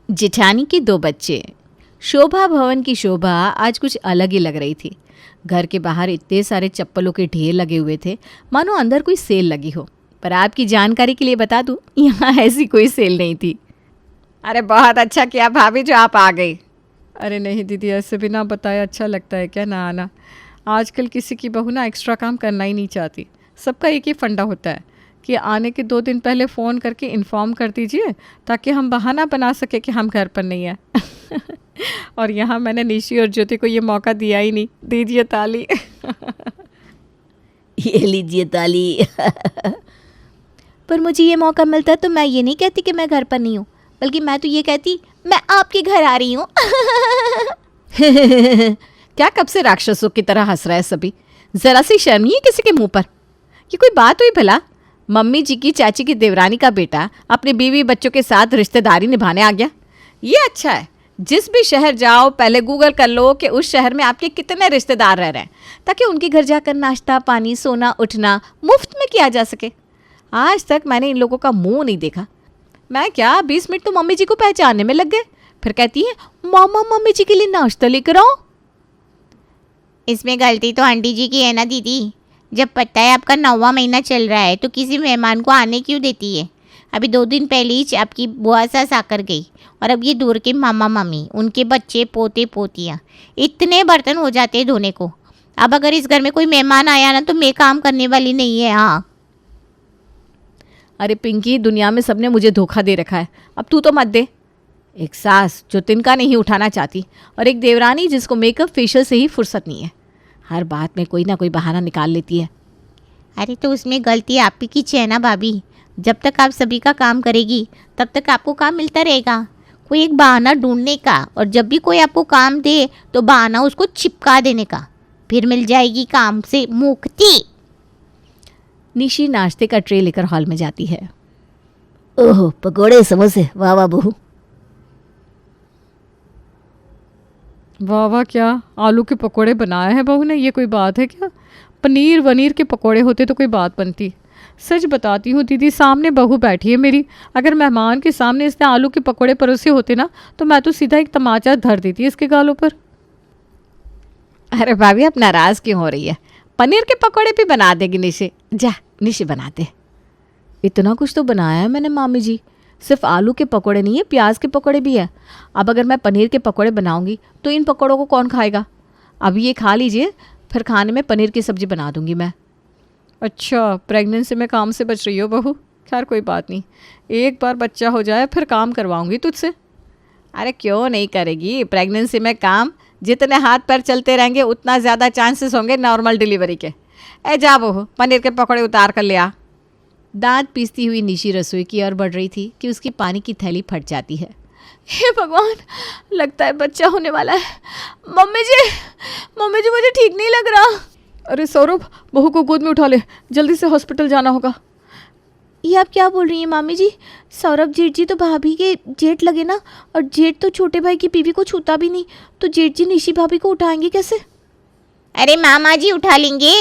जिठानी के दो बच्चे। शोभा भवन की शोभा आज कुछ अलग ही लग रही थी। घर के बाहर इतने सारे चप्पलों के ढेर लगे हुए थे, मानो अंदर कोई सेल लगी हो। पर आपकी जानकारी के लिए बता दूं, यहाँ ऐसी कोई सेल नहीं थी। अरे बहुत अच्छा किया भाभी जो आप आ गई। अरे नहीं दीदी, ऐसे बिना बताए अच्छा लगता है क्या ना आना। आजकल किसी की बहू ना एक्स्ट्रा काम करना ही नहीं चाहती। सबका एक ही फंडा होता है कि आने के 2 दिन पहले फ़ोन करके इन्फॉर्म कर दीजिए ताकि हम बहाना बना सके कि हम घर पर नहीं हैं। और यहाँ मैंने निशी और ज्योति को ये मौका दिया ही नहीं। दीजिए ताली। ये लीजिए ताली। पर मुझे ये मौका मिलता तो मैं ये नहीं कहती कि मैं घर पर नहीं हूँ, बल्कि मैं तो ये कहती मैं आपके घर आ रही हूँ। क्या कब से राक्षसों की तरह हंस रहा है सभी? जरा सी शर्म नहीं है किसी के मुंह पर? ये कोई बात हुई भला? मम्मी जी की चाची की देवरानी का बेटा अपने बीवी बच्चों के साथ रिश्तेदारी निभाने आ गया। ये अच्छा है। जिस भी शहर जाओ पहले गूगल कर लो कि उस शहर में आपके कितने रिश्तेदार रह रहे हैं, ताकि उनके घर जाकर नाश्ता पानी सोना उठना मुफ्त में किया जा सके। आज तक मैंने इन लोगों का मुंह नहीं देखा। मैं क्या 20 मिनट तो मम्मी जी को पहचानने में लग गए, फिर कहती है मामा मम्मी जी के लिए नाश्ता लेकर आओ। इसमें गलती तो आंटी जी की है ना दीदी। जब पता है आपका 9वां महीना चल रहा है तो किसी मेहमान को आने क्यों देती है? अभी 2 दिन पहले ही आपकी बुआ सास आकर गई, और अब ये दूर के मामा मामी, उनके बच्चे पोते पोतियाँ, इतने बर्तन हो जाते हैं धोने को। अब अगर इस घर में कोई मेहमान आया ना तो मैं काम करने वाली नहीं है। हाँ अरे पिंकी, दुनिया में सबने मुझे धोखा दे रखा है, अब तू तो मत दे। एक सास जो तिनका नहीं उठाना चाहती, और एक देवरानी जिसको मेकअप फेशियल से ही फुर्सत नहीं है। हर बात में कोई ना कोई बहाना निकाल लेती है। अरे तो उसमें गलती आपकी की है ना भाभी। जब तक आप सभी का काम करेगी तब तक आपको काम मिलता रहेगा। कोई एक बहाना ढूंढने का, और जब भी कोई आपको काम दे तो बहाना उसको चिपका देने का, फिर मिल जाएगी काम से मुक्ति। निशी नाश्ते का ट्रे लेकर हॉल में जाती है। ओह पकोड़े समोसे, वाह वाह बहू। वाह वाह, क्या आलू के पकोड़े बनाए हैं बहू ने? ये कोई बात है क्या? पनीर वनीर के पकोड़े होते तो कोई बात बनती। सच बताती हूँ दीदी, सामने बहू बैठी है मेरी। अगर मेहमान के सामने इसने आलू के पकोड़े परोसे होते ना तो मैं तो सीधा एक तमाचा धर देती इसके गालों पर। अरे भाभी, अब नाराज़ क्यों हो रही है? पनीर के पकोड़े भी बना देगी निशी। जा निशी बना दे। इतना कुछ तो बनाया है मैंने मामी जी। सिर्फ आलू के पकोड़े नहीं है, प्याज के पकोड़े भी है। अब अगर मैं पनीर के पकोड़े बनाऊंगी तो इन पकोड़ों को कौन खाएगा? अब ये खा लीजिए, फिर खाने में पनीर की सब्जी बना दूंगी मैं। अच्छा, प्रेगनेंसी में काम से बच रही हो बहू? खैर कोई बात नहीं, एक बार बच्चा हो जाए फिर काम करवाऊंगी तुझसे। अरे क्यों नहीं करेगी? प्रेगनेंसी में काम जितने हाथ पैर चलते रहेंगे उतना ज़्यादा चांसेस होंगे नॉर्मल डिलीवरी के। ए जा बहू, पनीर के पकोड़े उतार कर ले आ। दांत पीसती हुई निशी रसोई की ओर बढ़ रही थी कि उसकी पानी की थैली फट जाती है। हे भगवान, लगता है बच्चा होने वाला है। मम्मी जी मुझे ठीक नहीं लग रहा। अरे सौरभ, बहू को गोद में उठा ले, जल्दी से हॉस्पिटल जाना होगा। ये आप क्या बोल रही हैं मामी जी? सौरभ जेठ जी तो भाभी के जेठ लगे ना, और जेठ तो छोटे भाई की बीवी को छूता भी नहीं, तो जेठ जी निशी भाभी को उठाएंगे कैसे? अरे मामा जी उठा लेंगे।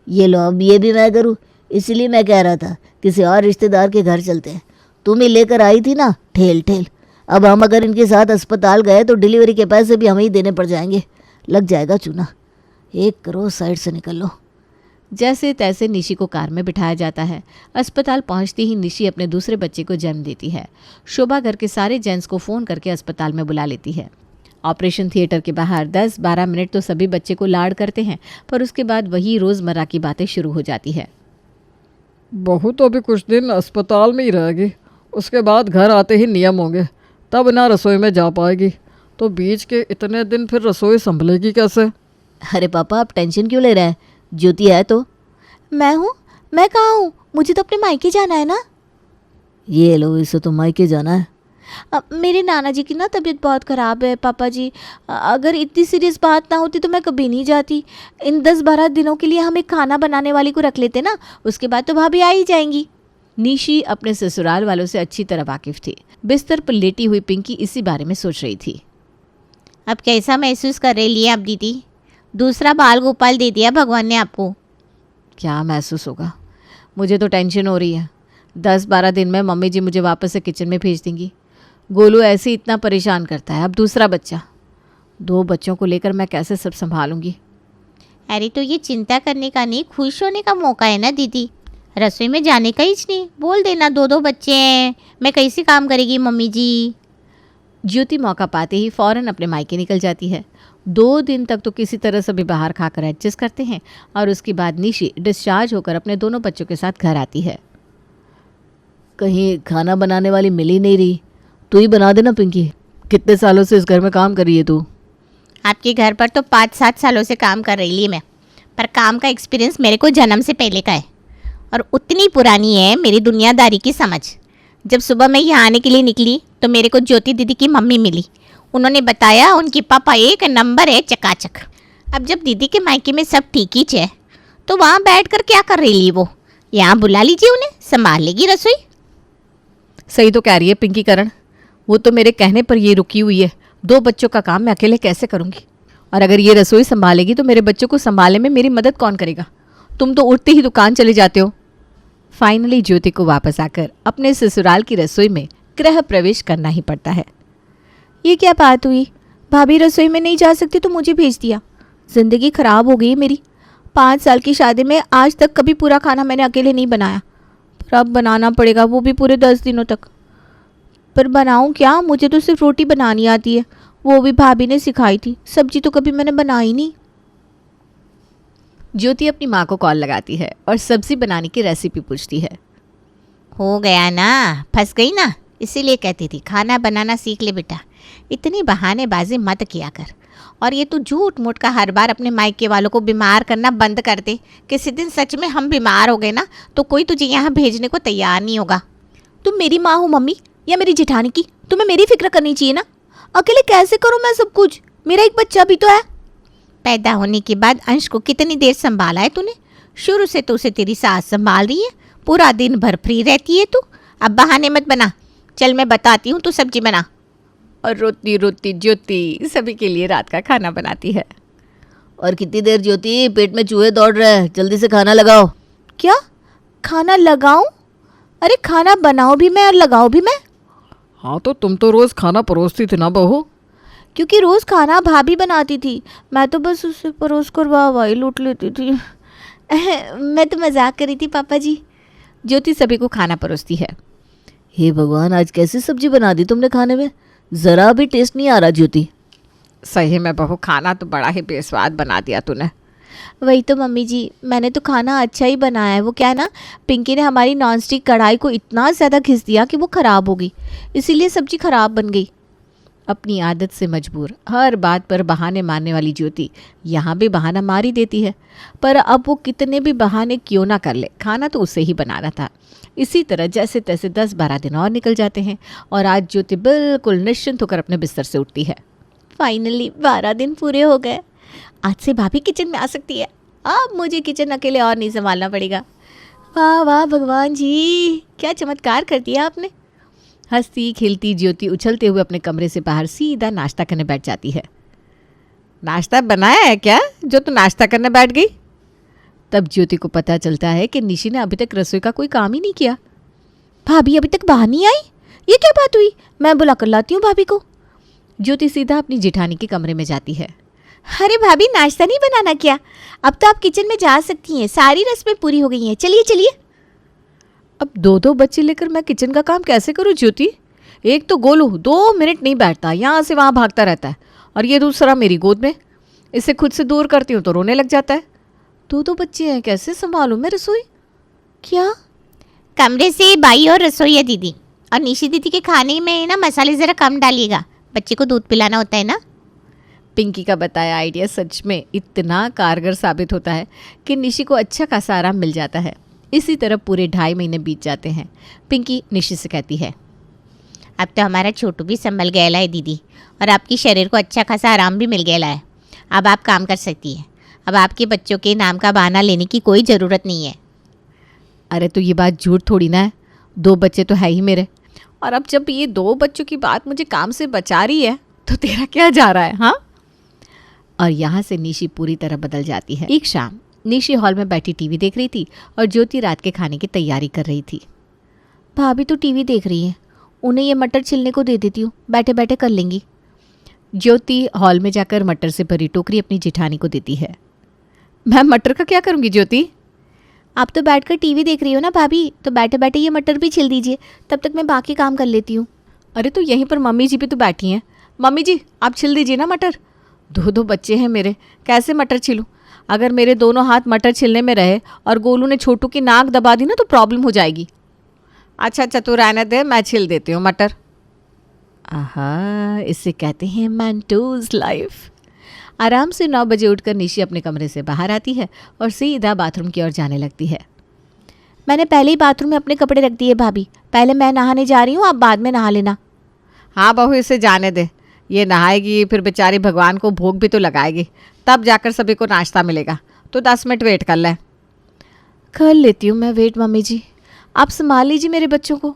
ये लो, अब ये भी मैं करूँ? इसलिए मैं कह रहा था किसी और रिश्तेदार के घर चलते हैं। तुम ही लेकर आई थी ना ठेल ठेल। अब हम अगर इनके साथ अस्पताल गए तो डिलीवरी के पैसे भी हमें ही देने पड़ जाएंगे। लग जाएगा चूना। 1 करोड़ साइड से निकल लो। जैसे तैसे निशी को कार में बिठाया जाता है। अस्पताल पहुंचते ही निशी अपने दूसरे बच्चे को जन्म देती है। शोभा घर के सारे जेंट्स को फ़ोन करके अस्पताल में बुला लेती है। ऑपरेशन थिएटर के बाहर 10-12 मिनट तो सभी बच्चे को लाड करते हैं, पर उसके बाद वही रोज़मर्रा की बातें शुरू हो जाती है। बहू तो अभी कुछ दिन अस्पताल में ही रहेगी, उसके बाद घर आते ही नियम होंगे, तब ना रसोई में जा पाएगी। तो बीच के इतने दिन फिर रसोई संभलेगी कैसे? अरे पापा, आप टेंशन क्यों ले रहे हैं? ज्योति है तो। मैं हूँ? मैं कहाँ हूँ? मुझे तो अपने मायके जाना है ना। ये लो, इसे तो मायके जाना है। मेरे नाना जी की ना तबीयत बहुत ख़राब है पापा जी। अगर इतनी सीरियस बात ना होती तो मैं कभी नहीं जाती। इन 10-12 दिनों के लिए हम एक खाना बनाने वाली को रख लेते ना, उसके बाद तो भाभी आ ही जाएंगी। निशी अपने ससुराल वालों से अच्छी तरह वाकिफ थी। बिस्तर पर लेटी हुई पिंकी इसी बारे में सोच रही थी। अब कैसा महसूस कर रही है आप दीदी? दूसरा बाल गोपाल दे दिया भगवान ने आपको। क्या महसूस होगा? मुझे तो टेंशन हो रही है। 10-12 दिन में मम्मी जी मुझे वापस से किचन में भेज देंगी। गोलू ऐसे ही इतना परेशान करता है, अब दूसरा बच्चा। 2 बच्चों को लेकर मैं कैसे सब संभालूंगी। अरे तो ये चिंता करने का नहीं, खुश होने का मौका है ना दीदी। रसोई में जाने का ही नहीं, बोल देना 2 बच्चे हैं, मैं कैसे काम करेगी मम्मी जी। ज्योति मौका पाते ही फ़ौरन अपने मायके निकल जाती है। 2 दिन तक तो किसी तरह से भी बाहर खाकर एडजस्ट करते हैं और उसके बाद निशी डिस्चार्ज होकर अपने दोनों बच्चों के साथ घर आती है। कहीं खाना बनाने वाली मिल ही नहीं रही, तू ही बना देना पिंकी। कितने सालों से इस घर में काम कर रही है तू? आपके घर पर तो 5-7 सालों से काम कर रही है मैं, पर काम का एक्सपीरियंस मेरे को जन्म से पहले का है और उतनी पुरानी है मेरी दुनियादारी की समझ। जब सुबह मैं यहाँ आने के लिए निकली तो मेरे को ज्योति दीदी की मम्मी मिली। उन्होंने बताया उनकी पापा 1 नंबर है, चकाचक। अब जब दीदी के मायके में सब ठीक ही है तो वहाँ बैठ कर क्या कर रही वो? यहाँ बुला लीजिए उन्हें, संभाल लेगी रसोई। सही तो कह रही है पिंकी करण, वो तो मेरे कहने पर ये रुकी हुई है। 2 बच्चों का काम मैं अकेले कैसे करूँगी, और अगर ये रसोई संभालेगी तो मेरे बच्चों को संभालने में मेरी मदद कौन करेगा। तुम तो उठते ही दुकान चले जाते हो। फाइनली ज्योति को वापस आकर अपने ससुराल की रसोई में गृह प्रवेश करना ही पड़ता है। ये क्या बात हुई? भाभी रसोई में नहीं जा सकती तो मुझे भेज दिया। ज़िंदगी ख़राब हो गई है मेरी। 5 साल की शादी में आज तक कभी पूरा खाना मैंने अकेले नहीं बनाया, पर अब बनाना पड़ेगा, वो भी पूरे 10 दिनों तक। पर बनाऊं क्या? मुझे तो सिर्फ रोटी बनानी आती है, वो भी भाभी ने सिखाई थी। सब्जी तो कभी मैंने बनाई नहीं। ज्योति अपनी माँ को कॉल लगाती है और सब्जी बनाने की रेसिपी पूछती है। हो गया ना, फंस गई ना, इसीलिए कहती थी खाना बनाना सीख ले बेटा, इतनी बहानेबाजी मत किया कर। और ये तू झूठ मूठ का हर बार अपने मायके वालों को बीमार करना बंद कर दे। किसी दिन सच में हम बीमार हो गए ना तो कोई तुझे यहाँ भेजने को तैयार नहीं होगा। तुम मेरी माँ हो मम्मी या मेरी जेठानी की? तुम्हें मेरी फिक्र करनी चाहिए ना। अकेले कैसे करूँ मैं सब कुछ? मेरा एक बच्चा भी तो है। पैदा होने के बाद अंश को कितनी देर संभाला है तूने? शुरू से तो उसे तेरी सास संभाल रही है, पूरा दिन भर फ्री रहती है तू। अब बहाने मत बना, चल मैं बताती हूँ, तू सब्जी बना। और रोती रोती ज्योति सभी के लिए रात का खाना बनाती है। और कितनी देर ज्योति, पेट में चूहे दौड़ रहे हैं, जल्दी से खाना लगाओ। क्या खाना लगाऊं? अरे खाना बनाओ भी मैं और लगाओ भी मैं। हाँ तो तुम तो रोज़ खाना परोसती थी ना बहू। क्योंकि रोज़ खाना भाभी बनाती थी, मैं तो बस उससे परोस कर वाह लूट लेती थी। मैं तो मजाक कर रही थी पापा जी। ज्योति सभी को खाना परोसती है। हे भगवान, आज कैसी सब्जी बना दी तुमने खाने में, ज़रा भी टेस्ट नहीं आ रहा ज्योति। सही में बहू, खाना तो बड़ा ही बेस्वाद बना दिया तूने। वही तो मम्मी जी, मैंने तो खाना अच्छा ही बनाया है। वो क्या है ना, पिंकी ने हमारी नॉनस्टिक कढ़ाई को इतना ज़्यादा घिस दिया कि वो ख़राब हो गई, इसीलिए सब्जी ख़राब बन गई। अपनी आदत से मजबूर हर बात पर बहाने मारने वाली ज्योति यहाँ भी बहाना मार ही देती है। पर अब वो कितने भी बहाने क्यों ना कर ले, खाना तो उसे ही बनाना था। इसी तरह जैसे तैसे 10-12 दिन और निकल जाते हैं और आज ज्योति बिल्कुल निश्चिंत होकर अपने बिस्तर से उठती है। फाइनली 12 दिन पूरे हो गए। आज से भाभी किचन में आ सकती है। अब मुझे किचन अकेले और नहीं संभालना पड़ेगा। वाह वाह भगवान जी, क्या चमत्कार कर दिया आपने। हंसती खिलती ज्योति उछलते हुए अपने कमरे से बाहर सीधा नाश्ता करने बैठ जाती है। नाश्ता बनाया है क्या जो तू नाश्ता करने बैठ गई? तब ज्योति को पता चलता है कि निशी ने अभी तक रसोई का कोई काम ही नहीं किया। भाभी अभी तक बाहर नहीं आई? ये क्या बात हुई? मैं बुला कर लाती हूँ भाभी को। ज्योति सीधा अपनी जेठानी के कमरे में जाती है। अरे भाभी, नाश्ता नहीं बनाना क्या? अब तो आप किचन में जा सकती हैं, सारी रस्में पूरी हो गई हैं। चलिए चलिए। अब 2 बच्चे लेकर मैं किचन का काम कैसे करूँ ज्योति? एक तो गोलू 2 मिनट नहीं बैठता, यहाँ से वहाँ भागता रहता है, और ये दूसरा मेरी गोद में। इसे खुद से दूर करती हूँ तो रोने लग जाता है। 2 बच्चे हैं, कैसे संभालूँ मैं रसोई? क्या? कमरे से बाई और रसोई है दीदी। और निशी दीदी के खाने में ना मसाले ज़रा कम डालिएगा, बच्चे को दूध पिलाना होता है ना। पिंकी का बताया आइडिया सच में इतना कारगर साबित होता है कि निशी को अच्छा खासा आराम मिल जाता है। इसी तरह पूरे 2.5 महीने बीत जाते हैं। पिंकी निशी से कहती है, अब तो हमारा छोटू भी संभल गया है दीदी, और आपकी शरीर को अच्छा खासा आराम भी मिल गया है। अब आप काम कर सकती है। अब आपके बच्चों के नाम का बहाना लेने की कोई ज़रूरत नहीं है। अरे तो ये बात झूठ थोड़ी ना है, 2 बच्चे तो है ही मेरे। और अब जब ये 2 बच्चों की बात मुझे काम से बचा रही है तो तेरा क्या जा रहा है? हाँ। और यहाँ से निशी पूरी तरह बदल जाती है। एक शाम निशी हॉल में बैठी टीवी देख रही थी और ज्योति रात के खाने की तैयारी कर रही थी। भाभी तो टीवी देख रही है, उन्हें ये मटर छिलने को दे देती हूँ, बैठे बैठे कर लेंगी। ज्योति हॉल में जाकर मटर से भरी टोकरी अपनी जेठानी को देती है। मैं मटर का क्या करूँगी ज्योति? आप तो बैठकर टीवी देख रही हो ना भाभी, तो बैठे बैठे ये मटर भी छिल दीजिए, तब तक मैं बाकी काम कर लेती हूँ। अरे तो यहीं पर मम्मी जी भी तो बैठी हैं। मम्मी जी आप छिल दीजिए ना मटर। दो बच्चे हैं मेरे, कैसे मटर छिलूँ? अगर मेरे दोनों हाथ मटर छिलने में रहे और गोलू ने छोटू की नाक दबा दी ना तो प्रॉब्लम हो जाएगी। अच्छा तू रहने दे, मैं छिल देती हूँ मटर। आहा, इसे कहते हैं मैंटोज लाइफ। आराम से 9 बजे उठकर निशी अपने कमरे से बाहर आती है और सीधा बाथरूम की ओर जाने लगती है। मैंने पहले ही बाथरूम में अपने कपड़े रख दिए भाभी, पहले मैं नहाने जा रही हूँ, आप बाद में नहा लेना। हाँ बहू, इसे जाने दे, ये नहाएगी फिर बेचारी भगवान को भोग भी तो लगाएगी, तब जाकर सभी को नाश्ता मिलेगा। तो 10 मिनट वेट कर ले। कर लेती हूँ मैं वेट मम्मी जी, आप संभाल लीजिए मेरे बच्चों को।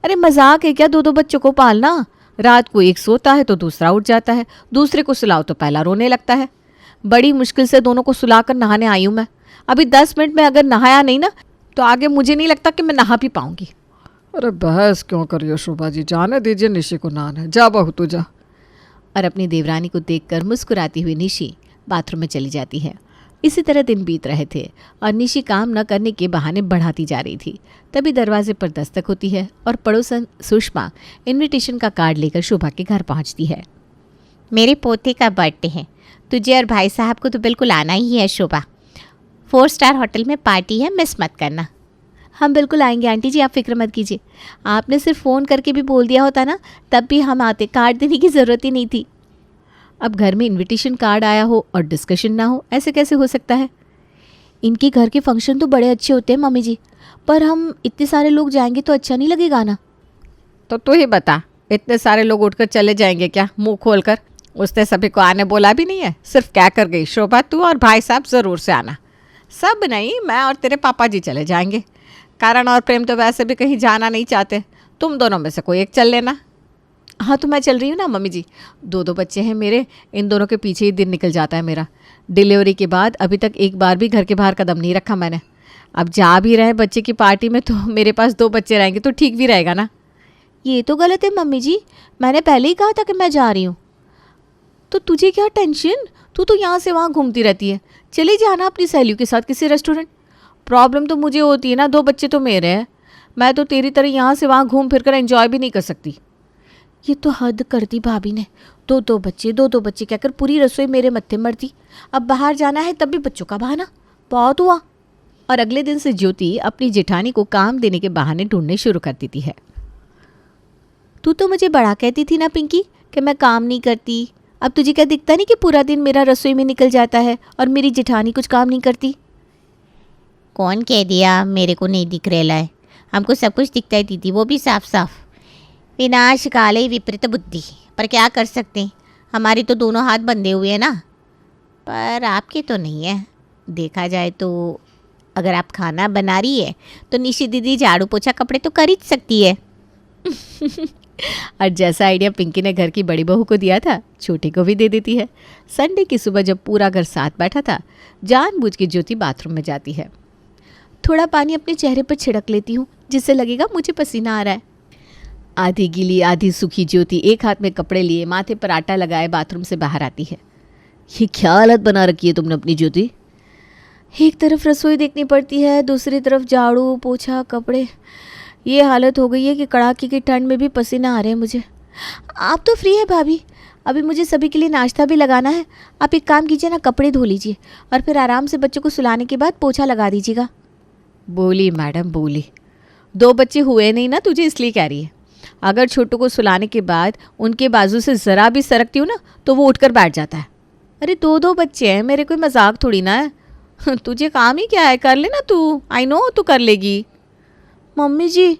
अरे मजाक है क्या 2 बच्चों को पालना? रात को एक सोता है तो दूसरा उठ जाता है, दूसरे को सुलाओ तो पहला रोने लगता है। बड़ी मुश्किल से दोनों को सुलाकर नहाने आई हूँ मैं। अभी 10 मिनट में अगर नहाया नहीं ना तो आगे मुझे नहीं लगता कि मैं नहा भी पाऊंगी। अरे बहस क्यों कर रही हो शोभा जी, जाने दीजिए निशी को नहाने। जा बहू तू जा। और अपनी देवरानी को देखकर मुस्कुराती हुई निशी बाथरूम में चली जाती है। इसी तरह दिन बीत रहे थे और निशी काम न करने के बहाने बढ़ाती जा रही थी। तभी दरवाजे पर दस्तक होती है और पड़ोसन सुषमा इनविटेशन का कार्ड लेकर शोभा के घर पहुंचती है। मेरे पोते का बर्थडे है, तुझे और भाई साहब को तो बिल्कुल आना ही है शोभा। 4 स्टार होटल में पार्टी है, मिस मत करना। हम बिल्कुल आएंगे आंटी जी, आप फिक्र मत कीजिए। आपने सिर्फ फ़ोन करके भी बोल दिया होता ना, तब भी हम आते, कार्ड देने की ज़रूरत ही नहीं थी। अब घर में इनविटेशन कार्ड आया हो और डिस्कशन ना हो, ऐसे कैसे हो सकता है? इनके घर के फंक्शन तो बड़े अच्छे होते हैं मम्मी जी, पर हम इतने सारे लोग जाएंगे तो अच्छा नहीं लगेगा ना। तो तू ही बता, इतने सारे लोग उठकर चले जाएंगे क्या मुंह खोलकर? उसने सभी को आने बोला भी नहीं है, सिर्फ क्या कर गई शोभा तू और भाई साहब ज़रूर से आना। सब नहीं, मैं और तेरे पापा जी चले जाएंगे। कारण और प्रेम तो वैसे भी कहीं जाना नहीं चाहते, तुम दोनों में से कोई एक चल लेना। हाँ तो मैं चल रही हूँ ना मम्मी जी, 2 बच्चे हैं मेरे, इन दोनों के पीछे ही दिन निकल जाता है मेरा। डिलीवरी के बाद अभी तक एक बार भी घर के बाहर कदम नहीं रखा मैंने। अब जा भी रहे बच्चे की पार्टी में तो मेरे पास 2 बच्चे रहेंगे तो ठीक भी रहेगा ना। ये तो गलत है मम्मी जी, मैंने पहले ही कहा था कि मैं जा रही हूँ। तो तुझे क्या टेंशन, तू तो यहाँ से वहाँ घूमती रहती है। चली जाना अपनी सहेलियों के साथ किसी रेस्टोरेंट। प्रॉब्लम तो मुझे होती है ना, 2 बच्चे तो मेरे हैं, मैं तो तेरी तरह यहाँ से वहाँ घूम फिर कर एंजॉय भी नहीं कर सकती। ये तो हद कर दी भाभी ने, 2 बच्चे कहकर पूरी रसोई मेरे मत्थे मरती। अब बाहर जाना है तब भी बच्चों का बहाना, बहुत हुआ। और अगले दिन से ज्योति अपनी जेठानी को काम देने के बहाने ढूंढने शुरू कर देती है। तू तो मुझे बड़ा कहती थी ना पिंकी कि मैं काम नहीं करती, अब तुझे क्या दिखता नहीं कि पूरा दिन मेरा रसोई में निकल जाता है और मेरी जेठानी कुछ काम नहीं करती। कौन कह दिया मेरे को नहीं दिख रहा है? हमको सब कुछ दिखता है दीदी, वो भी साफ साफ। विनाश काले विपरीत बुद्धि, पर क्या कर सकते हैं, हमारे तो दोनों हाथ बंधे हुए हैं ना। पर आपके तो नहीं है। देखा जाए तो अगर आप खाना बना रही है तो निशी दीदी झाड़ू पोछा कपड़े तो कर ही सकती है। और जैसा आइडिया पिंकी ने घर की बड़ी बहू को दिया था, छोटी को भी दे देती है। संडे की सुबह जब पूरा घर साथ बैठा था, जानबूझ के ज्योति बाथरूम में जाती है। थोड़ा पानी अपने चेहरे पर छिड़क लेती हूँ, जिससे लगेगा मुझे पसीना आ रहा है। आधी गीली आधी सूखी ज्योति एक हाथ में कपड़े लिए माथे पर आटा लगाए बाथरूम से बाहर आती है। ये क्या हालत बना रखी है तुमने अपनी ज्योति? एक तरफ रसोई देखनी पड़ती है, दूसरी तरफ झाड़ू पोछा कपड़े। ये हालत हो गई है कि कड़ाके की ठंड में भी पसीना आ रहे हैं मुझे। आप तो फ्री है भाभी, अभी मुझे सभी के लिए नाश्ता भी लगाना है। आप एक काम कीजिए ना, कपड़े धो लीजिए और फिर आराम से बच्चों को सुलाने के बाद पोछा लगा दीजिएगा। बोली मैडम बोली, 2 बच्चे हुए नहीं ना तुझे, इसलिए कह रही है। अगर छोटू को सुलाने के बाद उनके बाजू से ज़रा भी सरकती हूँ ना तो वो उठकर बैठ जाता है। अरे 2 बच्चे हैं मेरे, कोई मजाक थोड़ी ना है। तुझे काम ही क्या है, कर लेना तू, आई नो तू कर लेगी। मम्मी जी,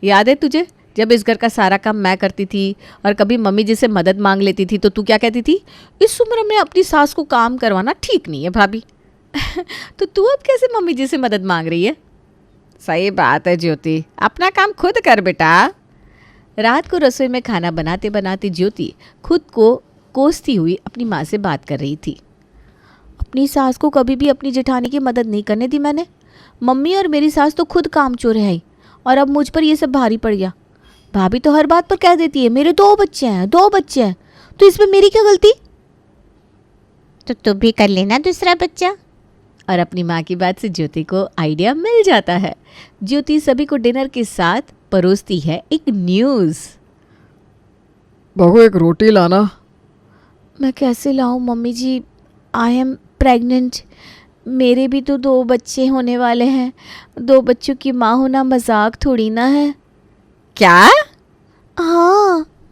याद है तुझे जब इस घर का सारा काम मैं करती थी और कभी मम्मी जी से मदद मांग लेती थी तो तू क्या कहती थी? इस उम्र में अपनी सास को काम करवाना ठीक नहीं है भाभी। तो तू अब कैसे मम्मी जी से मदद मांग रही है? सही बात है ज्योति, अपना काम खुद कर बेटा। रात को रसोई में खाना बनाते बनाते ज्योति खुद को कोसती हुई अपनी माँ से बात कर रही थी। अपनी सास को कभी भी अपनी जेठानी की मदद नहीं करने दी मैंने। मम्मी और मेरी सास तो खुद काम चोर है और अब मुझ पर ये सब भारी पड़ गया। भाभी तो हर बात पर कह देती है मेरे 2 बच्चे हैं, 2 बच्चे हैं, तो इसमें मेरी क्या गलती? तो तू भी कर लेना दूसरा बच्चा। और अपनी माँ की बात से ज्योति को आइडिया मिल जाता है। ज्योति सभी को डिनर के साथ परोसती है एक न्यूज़। बहू एक रोटी लाना। मैं कैसे लाऊं mummy ji, I am pregnant. मेरे भी तो 2 बच्चे होने वाले हैं। 2 बच्चों की माँ होना मजाक थोड़ी ना है। क्या? हाँ,